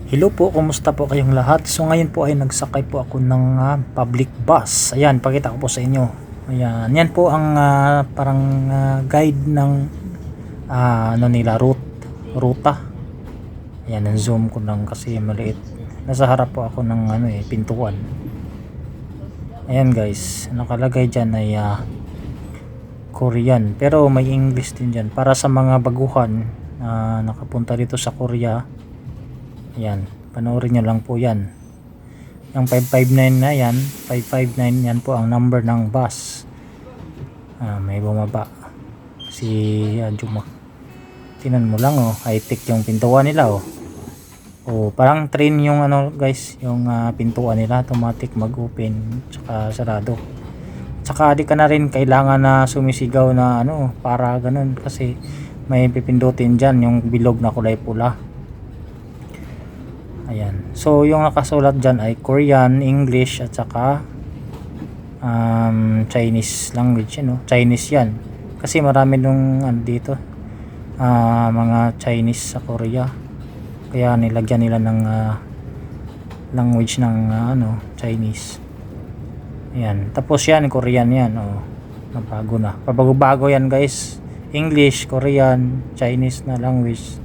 Hello po, kumusta po kayong lahat? So ngayon po ay nagsakay po ako ng public bus. Ayan, pakita ko po sa inyo. Ayan, yan po ang parang guide ng ano nila, ruta. Ayan, zoom ko lang kasi maliit. Nasa harap po ako ng pintuan. Ayan guys, nakalagay dyan ay Korean. Pero may English din dyan. Para sa mga baguhan na nakapunta dito sa Korea. Ayan, panoorin nyo lang po yan. Yung 559 na yan, 559 yan po ang number ng bus. May bumaba si Juma. Tinan mo lang high tech yung pintuan nila parang train yung guys, yung pintuan nila automatic mag-open tsaka sarado. Tsaka di ka na rin kailangan na sumisigaw na para ganun kasi may pipindutin dyan yung bilog na kulay pula. Ayan. So yung nakasulat dyan ay Korean, English at saka Chinese language Chinese yan. Kasi marami nung dito mga Chinese sa Korea. Kaya nilagyan nila ng language ng Chinese. Ayan. Tapos yan Korean yan nabago na. Pabago-bago yan guys. English, Korean, Chinese na language.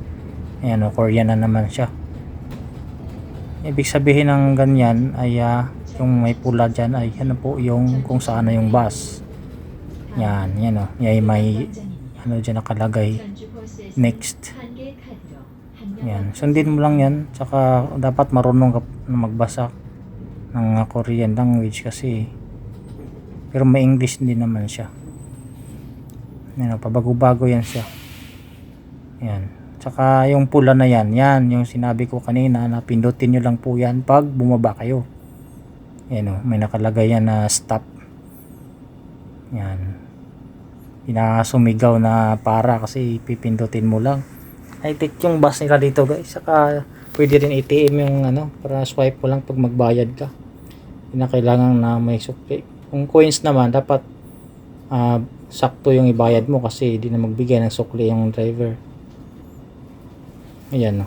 Ayan Korean na naman siya. Ibig sabihin ng ganyan ay yung may pula dyan ay po yung kung saan na yung bus. Yan may dyan nakalagay next. Yan, sundin mo lang yan. Tsaka dapat marunong ka na magbasa ng Korean language kasi pero may English din naman siya. Yan pabago-bago yan siya. Yan. Tsaka yung pula na yan yung sinabi ko kanina na pindutin nyo lang po yan pag bumaba kayo. Yan may nakalagay yan na stop. Yan. Pinasumigaw na para kasi pipindutin mo lang. High-tech yung bus nila dito guys. Saka pwede rin ATM yung para swipe mo lang pag magbayad ka. Hindi na kailangan na may sukli. Kung coins naman dapat sakto yung ibayad mo kasi hindi na magbigay ng sukli yung driver. Ayan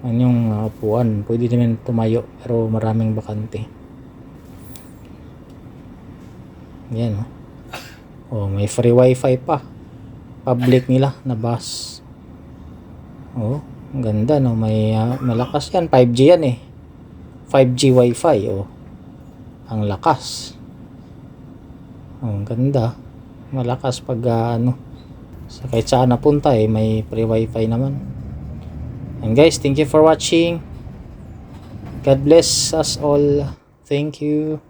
yung upuan. Pwede naman tumayo pero maraming bakante. Ayan may free wifi pa. Public nila na bus. Ang ganda may malakas yan. 5G yan 5G wifi ang lakas. Ang ganda. Malakas pag sa kahit saan napunta may free wifi naman. And guys, thank you for watching. God bless us all. Thank you.